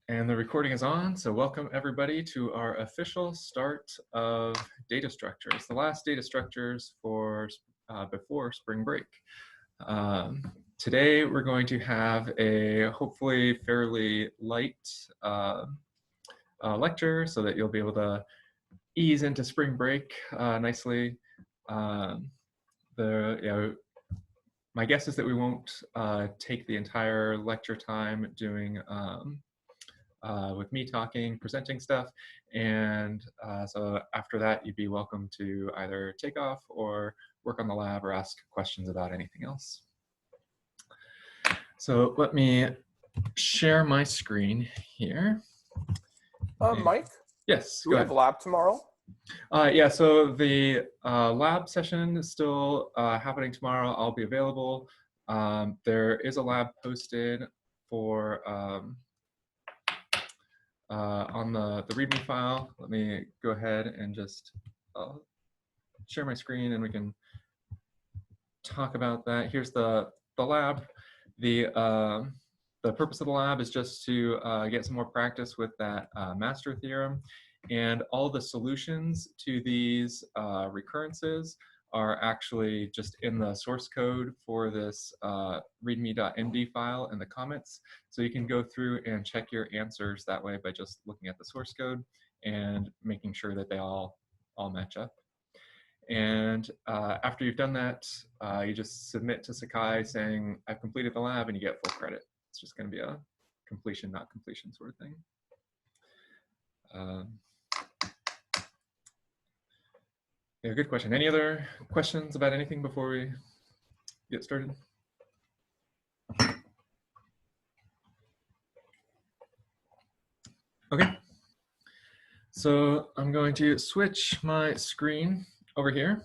And the recording is on, so welcome everybody to our official start of data structures, the last data structures for before spring break. Today we're going to have a hopefully fairly light lecture so that you'll be able to ease into spring break nicely. My guess is that we won't take the entire lecture time doing with me talking, presenting stuff. And so after that, you'd be welcome to either take off or work on the lab or ask questions about anything else. So let me share my screen here. Mike? Yes, do we have lab tomorrow? Yeah, so the lab session is still happening tomorrow. I'll be available. There is a lab posted for on the README file. Let me go ahead and just share my screen and we can talk about that. Here's the lab. The purpose of the lab is just to get some more practice with that master theorem, and all the solutions to these recurrences are actually just in the source code for this readme.md file in the comments. So you can go through and check your answers that way by just looking at the source code and making sure that they all match up. And after you've done that, you just submit to Sakai saying, I've completed the lab, and you get full credit. It's just going to be a completion, not completion sort of thing. Yeah, good question. Any other questions about anything before we get started? Okay. So I'm going to switch my screen over here.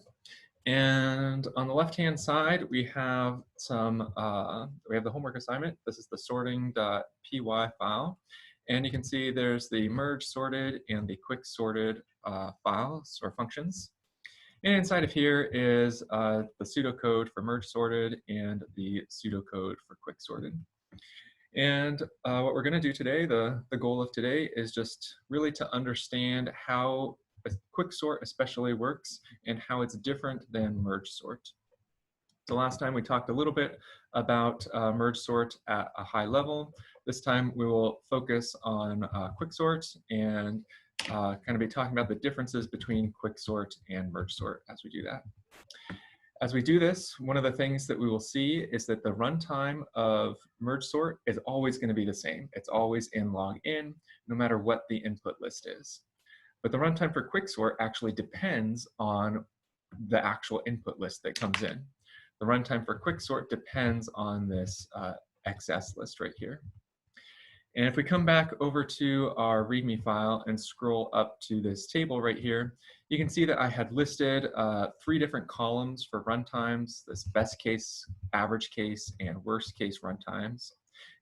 And on the left-hand side, we have some, we have the homework assignment. This is the sorting.py file. And you can see there's the merge sorted and the quick sorted files or functions. And inside of here is the pseudocode for merge sorted and the pseudocode for quick sorted. And what we're going to do today, the goal of today is just really to understand how a quicksort especially works and how it's different than merge sort. So last time we talked a little bit about merge sort at a high level. This time we will focus on quicksort and kind of be talking about the differences between quicksort and merge sort as we do that. As we do this, one of the things that we will see is that the runtime of merge sort is always going to be the same. It's always in log in, no matter what the input list is. But the runtime for quicksort actually depends on the actual input list that comes in. The runtime for quicksort depends on this XS list right here. And if we come back over to our README file and scroll up to this table right here, you can see that I had listed 3 different columns for runtimes, this best case, average case, and worst case runtimes.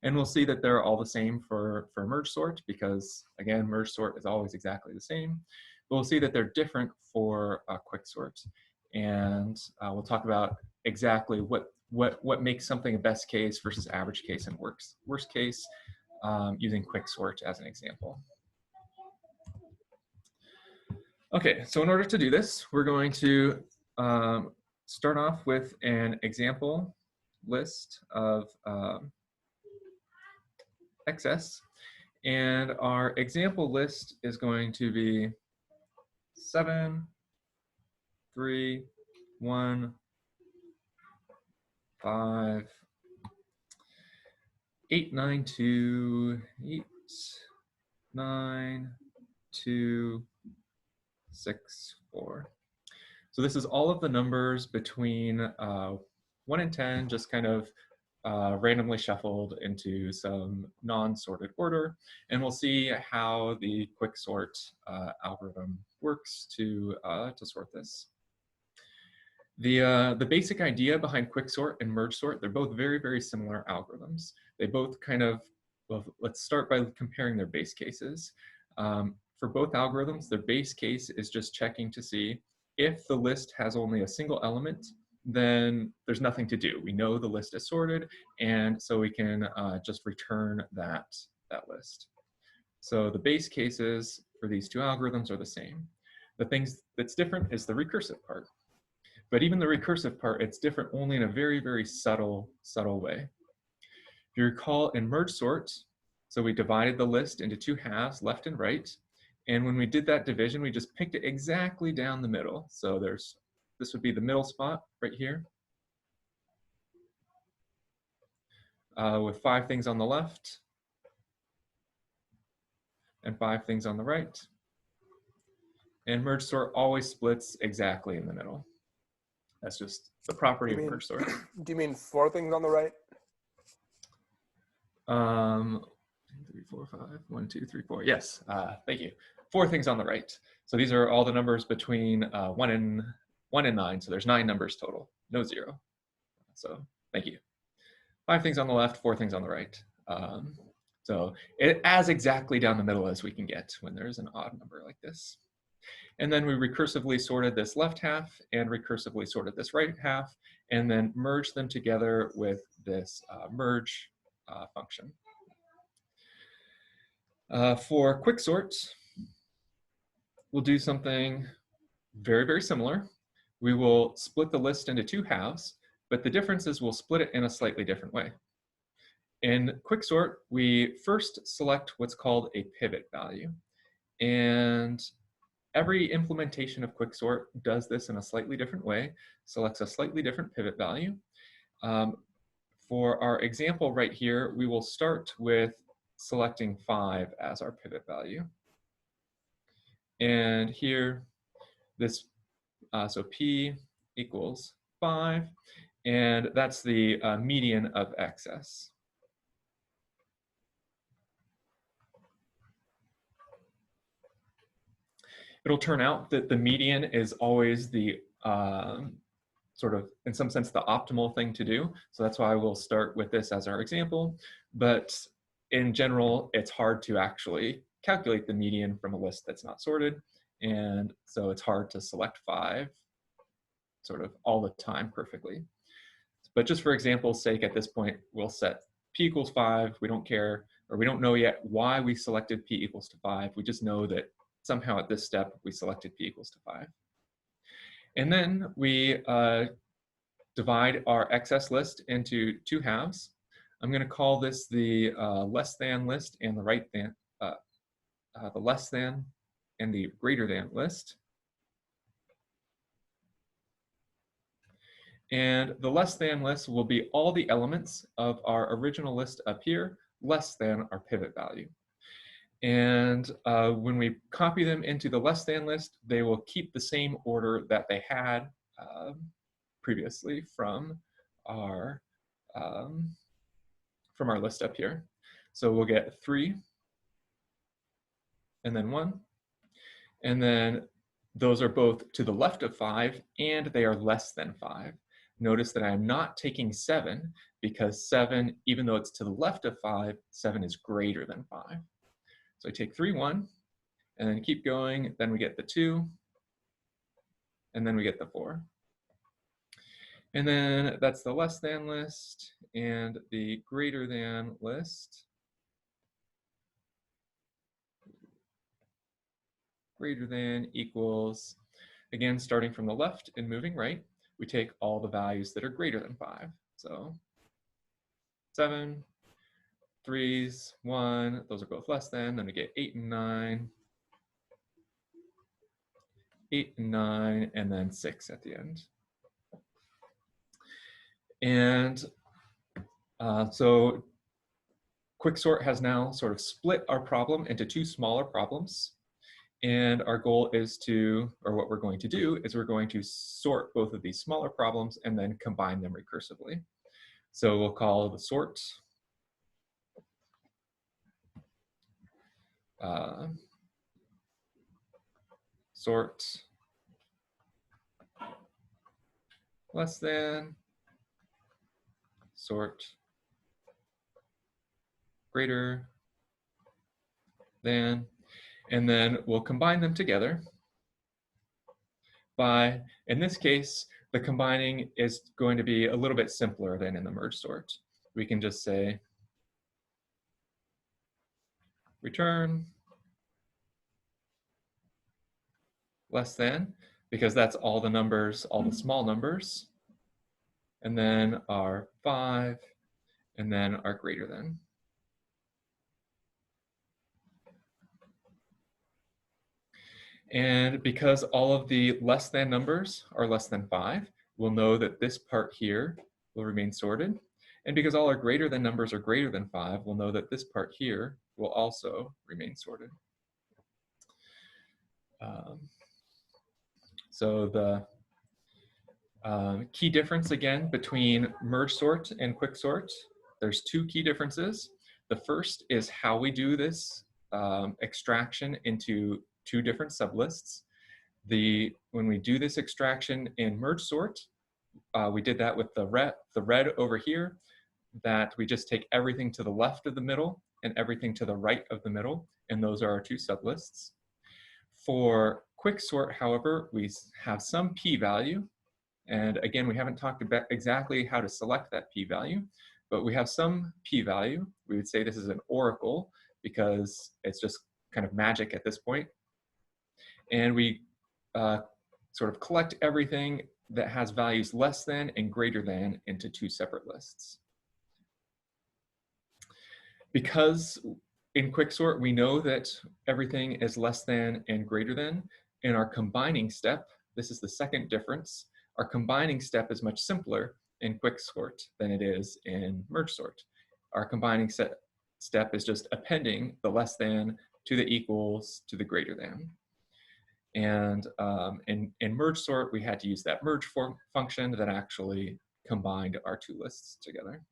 And we'll see that they're all the same for merge sort because, again, merge sort is always exactly the same. But we'll see that they're different for quicksort. And we'll talk about exactly what makes something a best case versus average case and worst case using quicksort as an example. Okay, so in order to do this, we're going to start off with an example list of XS, and our example list is going to be 7, 3, 1, 5, 8, 9, 2, 8, 9, 2, 6, 4. So this is all of the numbers between 1 and 10, just kind of randomly shuffled into some non-sorted order. And we'll see how the quicksort algorithm works to sort this. The basic idea behind quicksort and merge sort, they're both very, very similar algorithms. They both kind of, well, let's start by comparing their base cases. For both algorithms, their base case is just checking to see if the list has only a single element, then there's nothing to do. We know the list is sorted, and so we can just return that list. So the base cases for these two algorithms are the same. The things that's different is the recursive part. But even the recursive part, it's different only in a very, very subtle way. If you recall in merge sort, so we divided the list into two halves, left and right. And when we did that division, we just picked it exactly down the middle. So this would be the middle spot right here, with 5 things on the left and 5 things on the right. And merge sort always splits exactly in the middle. That's just the property of merge sort. Do you mean 4 things on the right? 3, 4, 5, 1, 2, 3, 4. Yes, thank you. 4 things on the right. So these are all the numbers between 1 and 9. So there's 9 numbers total, no 0. So thank you. 5 things on the left, 4 things on the right. So as exactly down the middle as we can get when there's an odd number like this. And then we recursively sorted this left half and recursively sorted this right half, and then merged them together with this merge function. For quicksort, we'll do something very, very similar. We will split the list into 2 halves, but the difference is we'll split it in a slightly different way. In quicksort, we first select what's called a pivot value. And every implementation of quicksort does this in a slightly different way, selects a slightly different pivot value. For our example right here, we will start with selecting 5 as our pivot value. And here, this, so P equals 5, and that's the median of XS. It'll turn out that the median is always the sort of, in some sense, the optimal thing to do. So that's why we'll start with this as our example. But in general, it's hard to actually calculate the median from a list that's not sorted. And so it's hard to select 5 sort of all the time perfectly. But just for example's sake, at this point, we'll set P equals 5. We don't care, or we don't know yet why we selected P equals to 5. We just know that somehow at this step, we selected P equals to 5. And then we divide our XS list into 2 halves. I'm going to call this the less than list and the right than, the less than and the greater than list. And the less than list will be all the elements of our original list up here, less than our pivot value. And when we copy them into the less than list, they will keep the same order that they had previously from our list up here. So we'll get 3, and then 1, and then those are both to the left of 5, and they are less than 5. Notice that I'm not taking 7, because 7, even though it's to the left of 5, 7 is greater than 5. So I take 3, 1, and then keep going. Then we get the 2, and then we get the 4. And then that's the less than list and the greater than list. Greater than equals, again, starting from the left and moving right, we take all the values that are greater than 5. So 7, 3s, 1, those are both less than. Then we get 8 and 9, 8 and 9, and then 6 at the end. And so quicksort has now sort of split our problem into 2 smaller problems. And our goal is to, or what we're going to do, is we're going to sort both of these smaller problems and then combine them recursively. So we'll call the sort sort less than, sort greater than, and then we'll combine them together by, in this case, the combining is going to be a little bit simpler than in the merge sort. We can just say return less than, because that's all the numbers, all the small numbers, and then our 5, and then our greater than. And because all of the less than numbers are less than 5, we'll know that this part here will remain sorted. And because all our greater than numbers are greater than 5, we'll know that this part here will also remain sorted. So the key difference again between merge sort and quicksort, there's two key differences. The first is how we do this extraction into two different sublists. When we do this extraction in merge sort, we did that with the red over here, that we just take everything to the left of the middle and everything to the right of the middle, and those are our two sublists. For quicksort, however, we have some p-value, and again, we haven't talked about exactly how to select that p-value, but we have some p-value. We would say this is an oracle because it's just kind of magic at this point. And we sort of collect everything that has values less than and greater than into two separate lists. Because in quicksort, we know that everything is less than and greater than, in our combining step, this is the second difference, our combining step is much simpler in quicksort than it is in merge sort. Our combining step is just appending the less than to the equals to the greater than. And in merge sort, we had to use that merge function that actually combined our two lists together.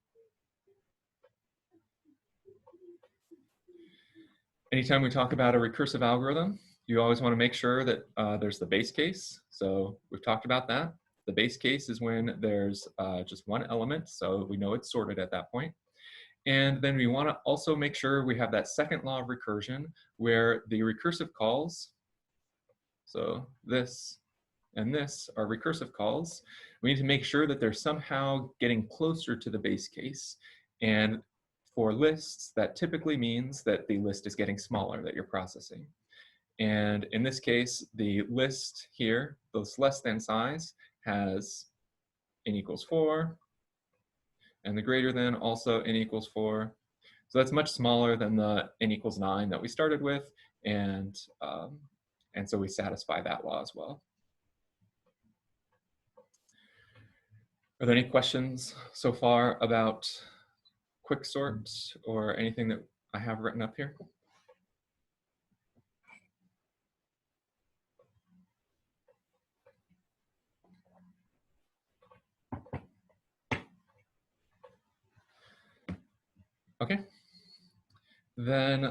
Anytime we talk about a recursive algorithm, you always want to make sure that there's the base case. So we've talked about that. The base case is when there's just one element, so we know it's sorted at that point. And then we want to also make sure we have that second law of recursion where the recursive calls, so this and this are recursive calls. We need to make sure that they're somehow getting closer to the base case. And for lists, that typically means that the list is getting smaller that you're processing. And in this case, the list here, this less than size, has n equals 4, and the greater than also n equals 4. So that's much smaller than the n equals 9 that we started with, and so we satisfy that law as well. Are there any questions so far about quicksort or anything that I have written up here? Okay. Then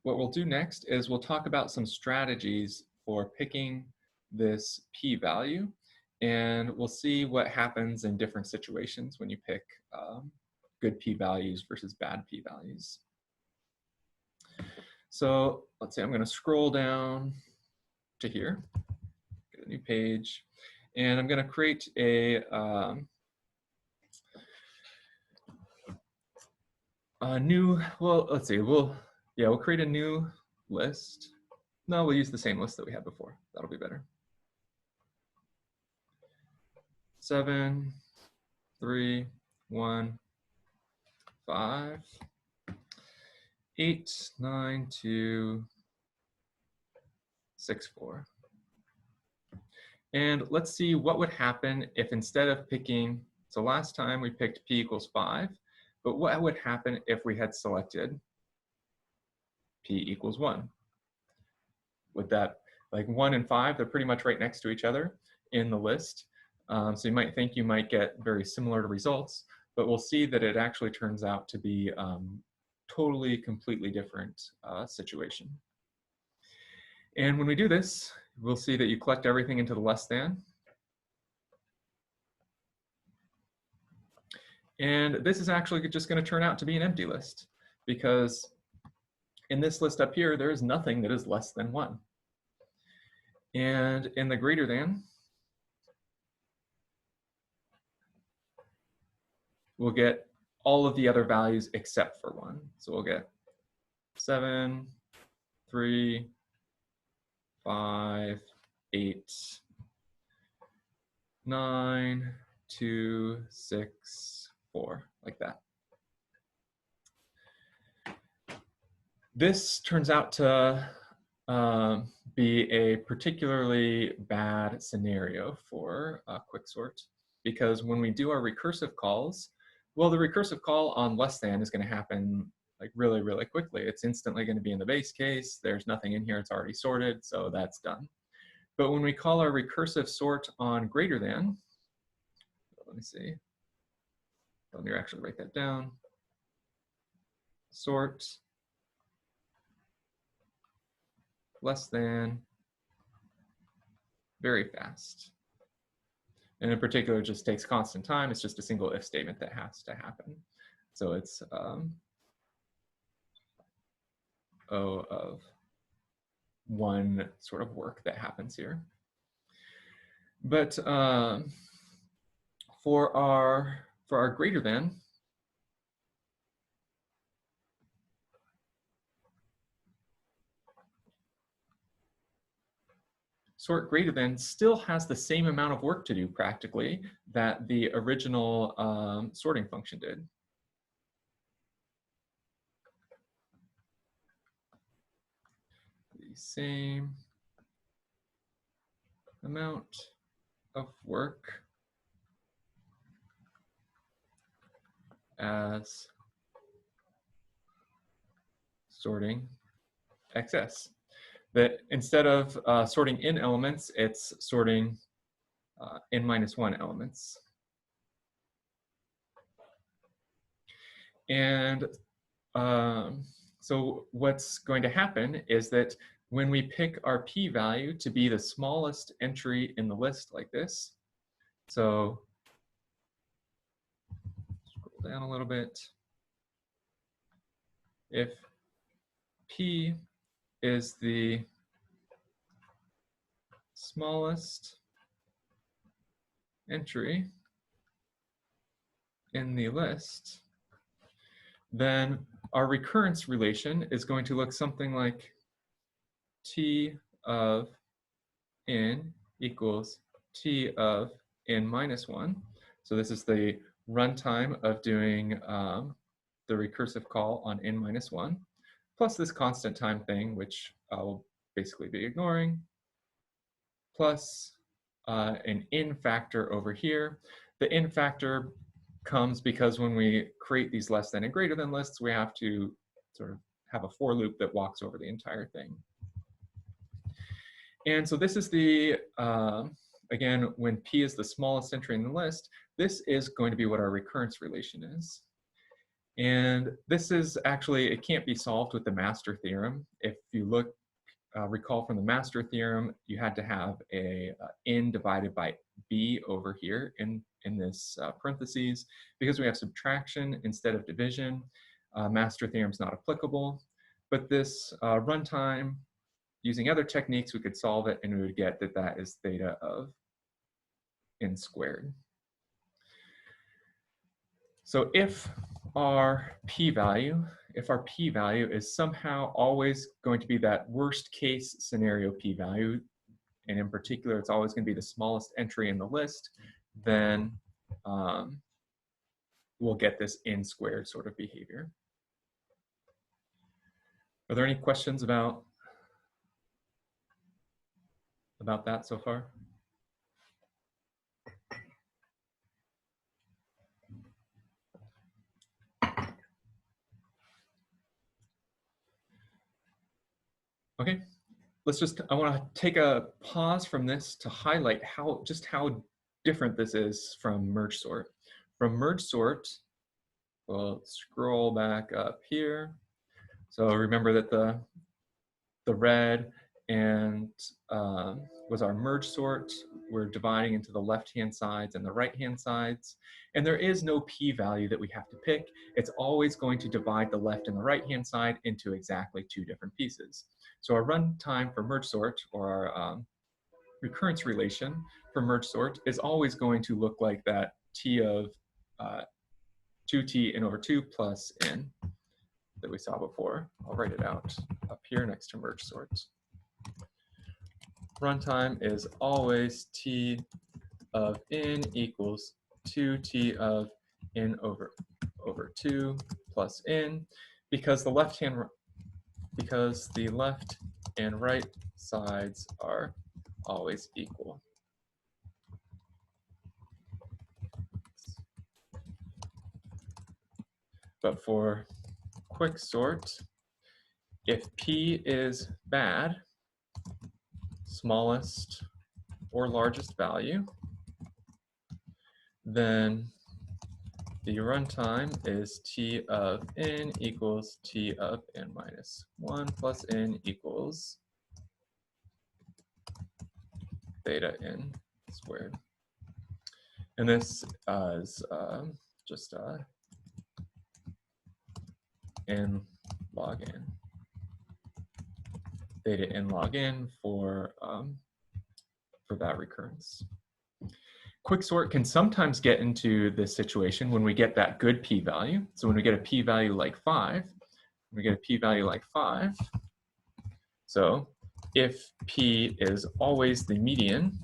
what we'll do next is we'll talk about some strategies for picking this p-value, and we'll see what happens in different situations when you pick good p-values versus bad p-values. So let's say I'm going to scroll down to here, get a new page, and I'm going to create a new, well, let's see, we'll create a new list. No, we'll use the same list that we had before. That'll be better. 7, 3, 1, 5, 8, 9, 2, 6, 4. And let's see what would happen if instead of picking, so last time we picked p equals 5, but what would happen if we had selected p equals 1? Would that, like 1 and 5, they're pretty much right next to each other in the list. So you might think you might get very similar results, but we'll see that it actually turns out to be totally, completely different situation. And when we do this, we'll see that you collect everything into the less than. And this is actually just going to turn out to be an empty list, because in this list up here, there is nothing that is less than 1. And in the greater than, we'll get all of the other values except for 1. So we'll get 7, 3, 5, 8, 9, 2, 6, 4, like that. This turns out to be a particularly bad scenario for quicksort, because when we do our recursive calls, well, the recursive call on less than is going to happen like really, really quickly. It's instantly going to be in the base case. There's nothing in here. It's already sorted, so that's done. But when we call our recursive sort on greater than, let me see. Let me actually write that down. Sort less than very fast. And in particular, it just takes constant time. It's just a single if statement that has to happen. So it's O of one sort of work that happens here. But for our greater than, sort greater than still has the same amount of work to do practically that the original sorting function did. The same amount of work as sorting XS. That instead of sorting in elements, it's sorting n minus 1 elements. And so what's going to happen is that when we pick our p-value to be the smallest entry in the list like this, so scroll down a little bit, if p is the smallest entry in the list, then our recurrence relation is going to look something like t of n equals t of n minus 1. So this is the runtime of doing the recursive call on n minus 1, plus this constant time thing, which I'll basically be ignoring, plus an n factor over here. The n factor comes because when we create these less than and greater than lists, we have to sort of have a for loop that walks over the entire thing. And so this is the, again, when p is the smallest entry in the list, this is going to be what our recurrence relation is. And this is actually, it can't be solved with the master theorem. If you look, recall from the master theorem, you had to have a n divided by b over here in this parentheses. Because we have subtraction instead of division, master theorem is not applicable. But this runtime, using other techniques, we could solve it and we would get that that is theta of n squared. So if our p-value is somehow always going to be that worst case scenario p-value, and in particular, it's always going to be the smallest entry in the list, then we'll get this n squared sort of behavior. Are there any questions about that so far? Okay, I want to take a pause from this to highlight just how different this is from merge sort. From merge sort, we'll scroll back up here. So remember that the red and was our merge sort. We're dividing into the left-hand sides and the right-hand sides. And there is no p-value that we have to pick. It's always going to divide the left and the right-hand side into exactly two different pieces. So our runtime for merge sort, or our recurrence relation for merge sort, is always going to look like that t of 2t n over 2 plus n that we saw before. I'll write it out up here next to merge sorts. runtime is always t of n equals 2t of n over 2 plus n, because the left and right sides are always equal. But for quicksort, if p is bad, smallest or largest value, then the runtime is t of n equals t of n minus 1 plus n equals theta n squared. And this is just n log n, theta n log n for that recurrence. Quicksort can sometimes get into this situation when we get that good p-value. So when we get a p-value like 5, so if p is always the median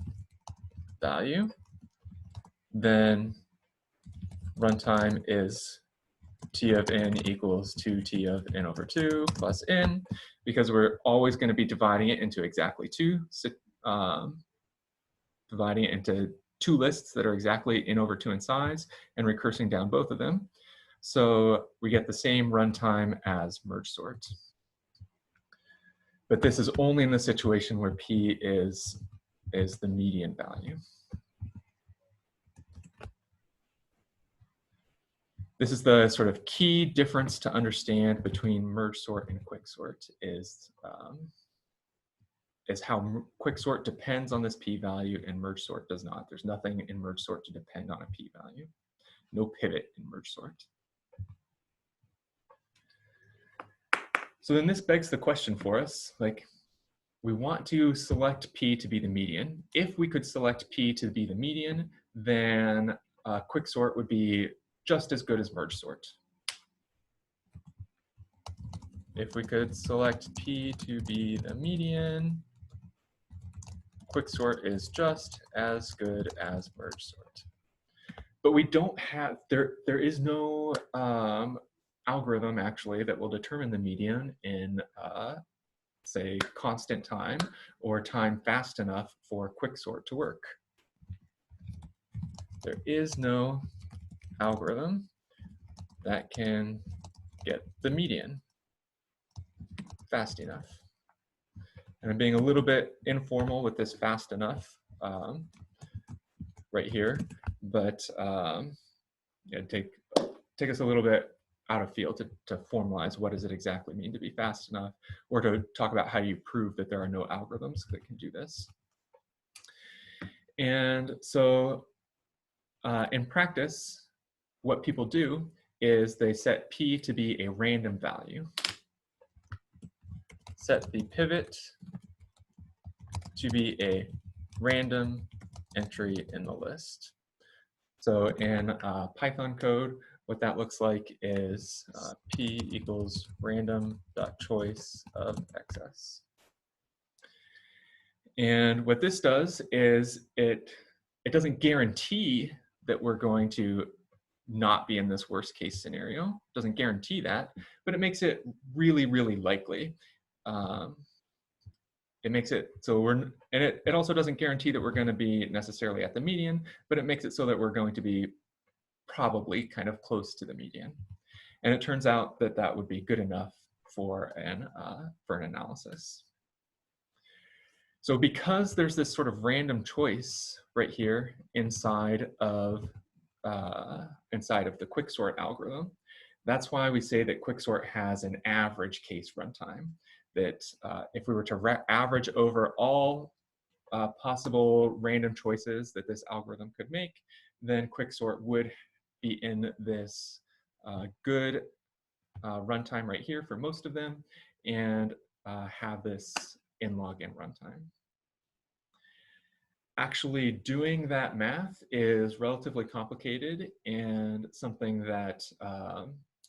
value, then runtime is t of n equals 2t of n over 2 plus n, because we're always going to be dividing it into exactly 2, dividing it into 2 lists that are exactly n over 2 in size and recursing down both of them. So we get the same runtime as merge sort. But this is only in the situation where p is the median value. This is the sort of key difference to understand between merge sort and quicksort is how quicksort depends on this p-value and merge sort does not. There's nothing in merge sort to depend on a p-value. No pivot in merge sort. So then this begs the question for us, like, we want to select p to be the median. If we could select p to be the median, then quicksort would be just as good as merge sort. If we could select p to be the median, quicksort is just as good as merge sort. But we don't have, there is no algorithm actually that will determine the median in say constant time or time fast enough for quicksort to work. There is no algorithm that can get the median fast enough. And I'm being a little bit informal with this fast enough right here, but yeah, take us a little bit out of field to formalize what does it exactly mean to be fast enough, or to talk about how you prove that there are no algorithms that can do this. And so in practice, what people do is they set p to be a random value. Set the pivot to be a random entry in the list. So in Python code, what that looks like is p equals random.choice of xs. And what this does is it doesn't guarantee that we're going to not be in this worst case scenario. It doesn't guarantee that, but it makes it really, really likely. It makes it so and it also doesn't guarantee that we're going to be necessarily at the median, but it makes it so that we're going to be probably kind of close to the median. And it turns out that that would be good enough for an analysis. So because there's this sort of random choice right here inside of the quicksort algorithm, that's why we say that quicksort has an average case runtime. That if we were to average over all possible random choices that this algorithm could make, then quicksort would be in this good runtime right here for most of them, and have this n log n runtime. Actually doing that math is relatively complicated and something that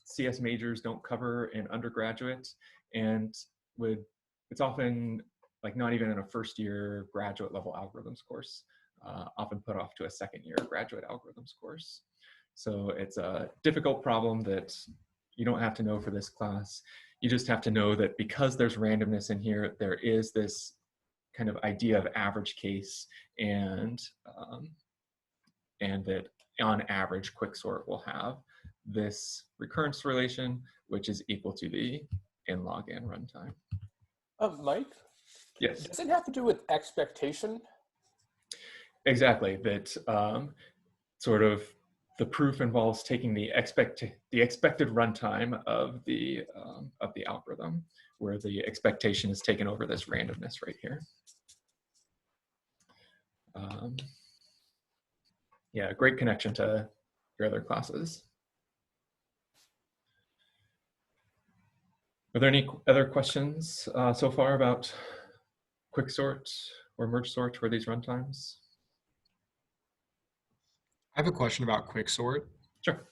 CS majors don't cover in undergraduate, and it's often like not even in a first year graduate level algorithms course, often put off to a second year graduate algorithms course. So it's a difficult problem that you don't have to know for this class. You just have to know that because there's randomness in here, there is this kind of idea of average case, and that on average quicksort will have this recurrence relation, which is equal to the n log n runtime. Mike, Yes, does it have to do with expectation? exactly. That sort of the proof involves taking the expected runtime of the algorithm, where the expectation is taken over this randomness right here. Yeah, great connection to your other classes. Are there any other questions so far about quicksort or merge sort for these runtimes? I have a question about quicksort. Sure.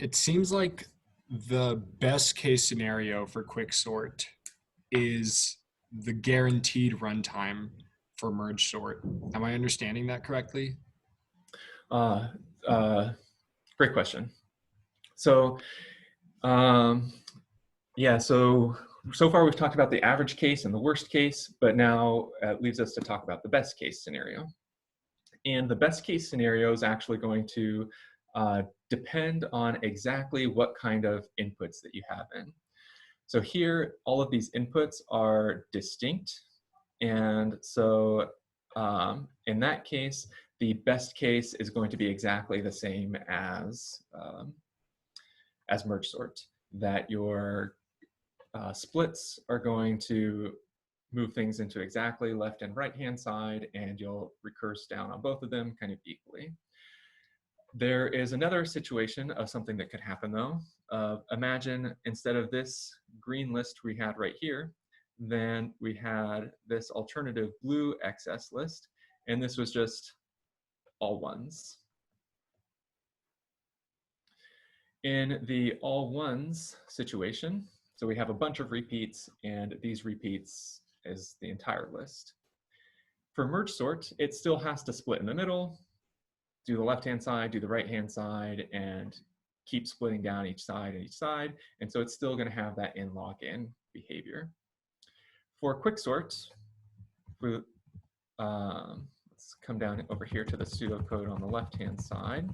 It seems like the best case scenario for quicksort is the guaranteed runtime for merge sort. Am I understanding that correctly? Great question. So, yeah, so far we've talked about the average case and the worst case, but now it leaves us to talk about the best case scenario. And the best case scenario is actually going to depend on exactly what kind of inputs that you have in. So here, all of these inputs are distinct. And so in that case, the best case is going to be exactly the same as merge sort, that your splits are going to move things into exactly left and right hand side, and you'll recurse down on both of them kind of equally. There is another situation of something that could happen though. Imagine instead of this green list we had right here, then we had this alternative blue excess list, and this was just all ones. In the all ones situation, so we have a bunch of repeats, and these repeats is the entire list. For merge sort, it still has to split in the middle, do the left-hand side, do the right-hand side, and keep splitting down each side and each side. And so it's still going to have that n log n behavior. For quicksort, let's come down over here to the pseudocode on the left-hand side.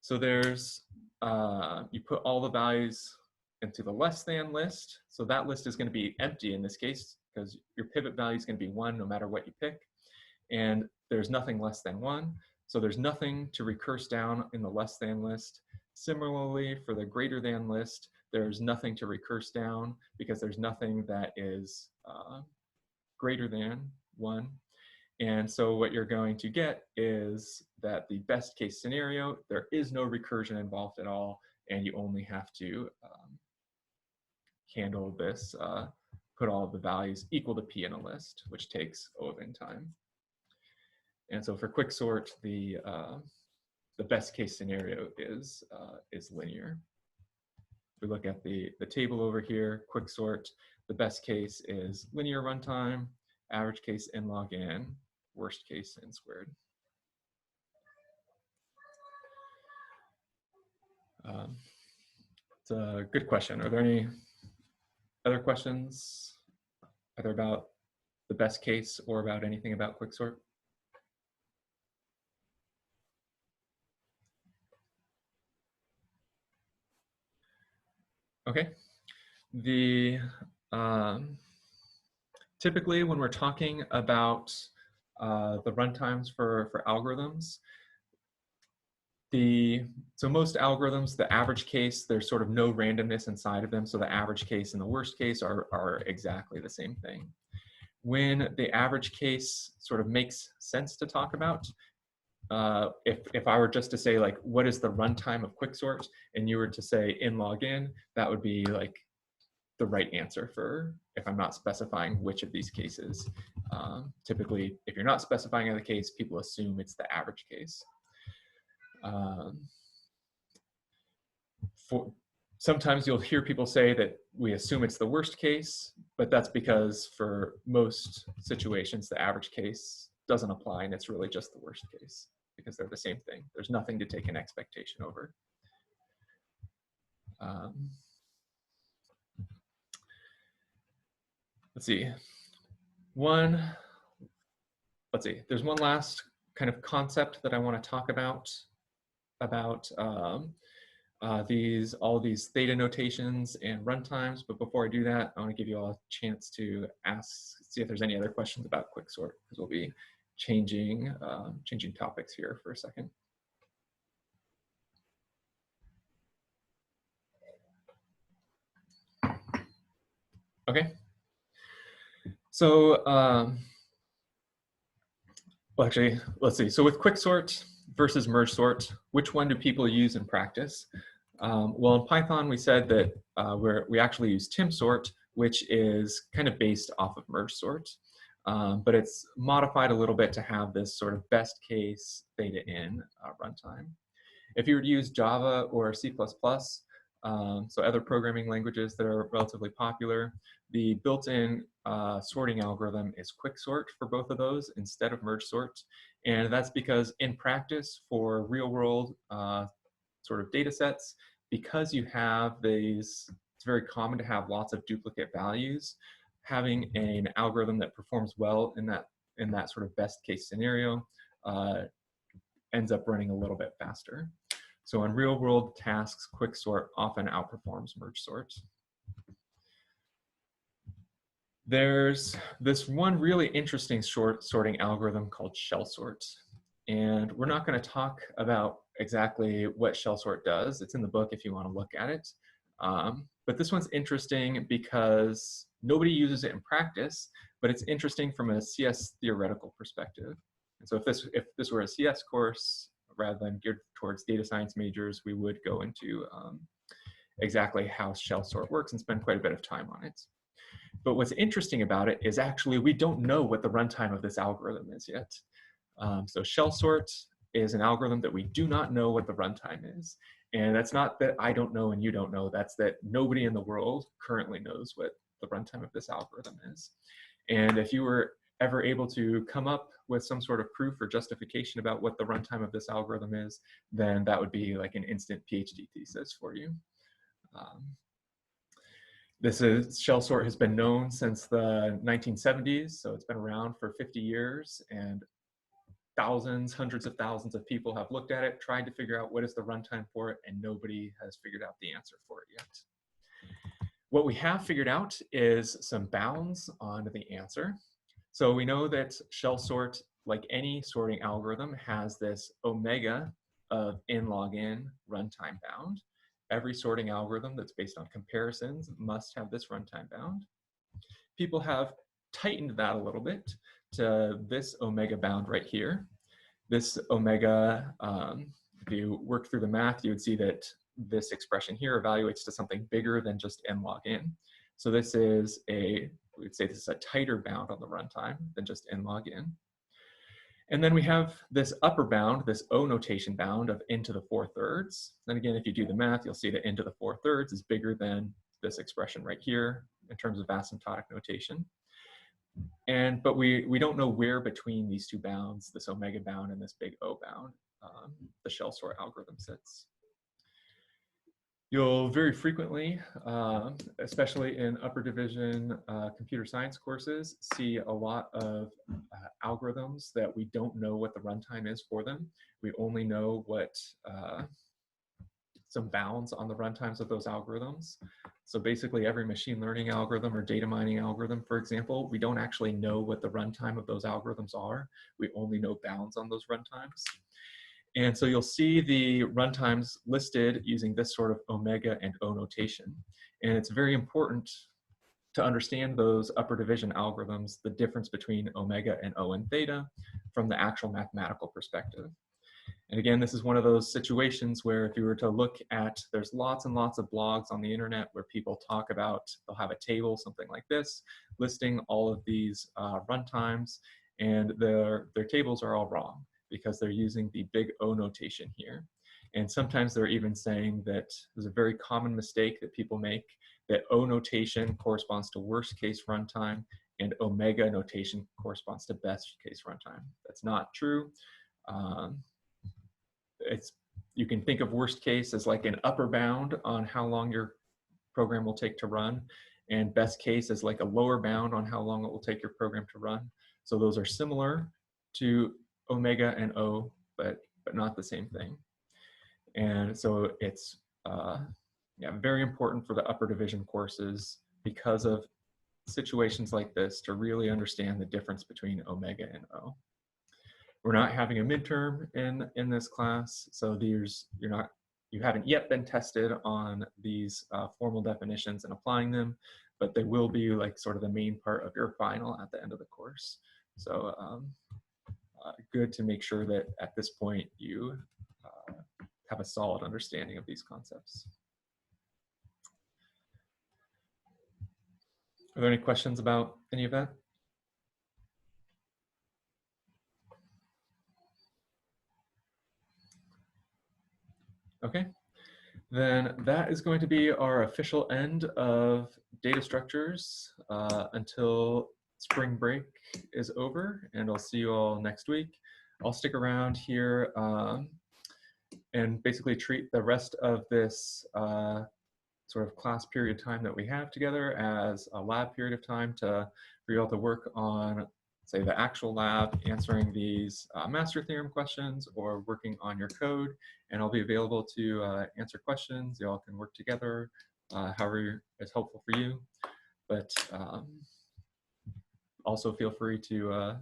So there's, you put all the values into the less than list. So that list is going to be empty in this case, because your pivot value is going to be 1 no matter what you pick. And there's nothing less than 1. So there's nothing to recurse down in the less than list. Similarly, for the greater than list, there's nothing to recurse down because there's nothing that is greater than 1. And so what you're going to get is that the best case scenario, there is no recursion involved at all, and you only have to handle this, put all of the values equal to p in a list, which takes O of n time. And so for quicksort, the best case scenario is linear. If we look at the table over here, quicksort, the best case is linear runtime, average case n log n, worst case n squared. It's a good question. Are there any other questions either about the best case or about anything about quicksort? Okay. Typically when we're talking about the runtimes for algorithms, so most algorithms, the average case, there's sort of no randomness inside of them. So the average case and the worst case are exactly the same thing. When the average case sort of makes sense to talk about, if I were just to say like, what is the runtime of quicksort, and you were to say n log n, that would be like the right answer for if I'm not specifying which of these cases. Typically, if you're not specifying the case, people assume it's the average case. Sometimes you'll hear people say that we assume it's the worst case. but that's because for most situations, the average case doesn't apply, and it's really just the worst case because they're the same thing. There's nothing to take an expectation over. Let's see. There's one last kind of concept that I want to talk about all these theta notations and runtimes. But before I do that, I want to give you all a chance to see if there's any other questions about quicksort, because we'll be changing topics here for a second. Okay. So, well, actually, let's see. So with quicksort versus merge sort, which one do people use in practice? Well, in Python, we said that we actually use timsort, which is kind of based off of merge sort, but it's modified a little bit to have this sort of best case theta in runtime. If you were to use Java or C++, so other programming languages that are relatively popular, the built-in sorting algorithm is quicksort for both of those instead of merge sort. And that's because in practice for real-world sort of data sets, because you have these, it's very common to have lots of duplicate values. Having an algorithm that performs well in that sort of best case scenario ends up running a little bit faster. So in real world tasks, quicksort often outperforms merge sort. There's this one really interesting sorting algorithm called shell sort. And we're not going to talk about exactly what shell sort does. It's in the book if you want to look at it. But this one's interesting because nobody uses it in practice, but it's interesting from a CS theoretical perspective. And so if this were a CS course, rather than geared towards data science majors, we would go into exactly how shell sort works and spend quite a bit of time on it. But what's interesting about it is actually we don't know what the runtime of this algorithm is yet. So shell sort is an algorithm that we do not know what the runtime is. And that's not that I don't know and you don't know, that's that nobody in the world currently knows what the runtime of this algorithm is. And if you were ever able to come up with some sort of proof or justification about what the runtime of this algorithm is, then that would be like an instant PhD thesis for you. Shell sort has been known since the 1970s, so it's been around for 50 years, and hundreds of thousands of people have looked at it, tried to figure out what is the runtime for it, and nobody has figured out the answer for it yet. What we have figured out is some bounds on the answer. So we know that shell sort, like any sorting algorithm, has this omega of n log n runtime bound. Every sorting algorithm that's based on comparisons must have this runtime bound. People have tightened that a little bit to this omega bound right here. This omega, if you work through the math, you would see that this expression here evaluates to something bigger than just n log n. So this is we would say this is a tighter bound on the runtime than just n log n. And then we have this upper bound, this O notation bound of n to the 4/3. Then again, if you do the math, you'll see that n to the 4/3 is bigger than this expression right here in terms of asymptotic notation. But we don't know where between these two bounds, this omega bound and this big O bound, the shell sort algorithm sits. You'll very frequently, especially in upper division computer science courses, see a lot of algorithms that we don't know what the runtime is for them. We only know what some bounds on the runtimes of those algorithms. So basically every machine learning algorithm or data mining algorithm, for example, we don't actually know what the runtime of those algorithms are. We only know bounds on those runtimes. And so you'll see the runtimes listed using this sort of omega and O notation. And it's very important to understand those upper division algorithms, the difference between omega and O and theta from the actual mathematical perspective. And again, this is one of those situations where if you were to look at, there's lots and lots of blogs on the internet where people talk about, they'll have a table, something like this, listing all of these runtimes, and their tables are all wrong because they're using the big O notation here. And sometimes they're even saying that there's a very common mistake that people make, that O notation corresponds to worst case runtime and omega notation corresponds to best case runtime. That's not true. You can think of worst case as like an upper bound on how long your program will take to run, and best case as like a lower bound on how long it will take your program to run. So those are similar to omega and O, but not the same thing. And so it's very important for the upper division courses because of situations like this to really understand the difference between omega and O. We're not having a midterm in this class, so you haven't yet been tested on these formal definitions and applying them, but they will be like sort of the main part of your final at the end of the course. So good to make sure that at this point you have a solid understanding of these concepts. Are there any questions about any of that? Okay, then that is going to be our official end of data structures until spring break is over, and I'll see you all next week. I'll stick around here and basically treat the rest of this sort of class period time that we have together as a lab period of time for you all to work on, say, the actual lab, answering these master theorem questions or working on your code. And I'll be available to answer questions. You all can work together however is helpful for you. But also feel free to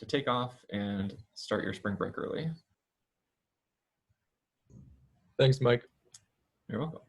take off and start your spring break early. Thanks, Mike. You're welcome.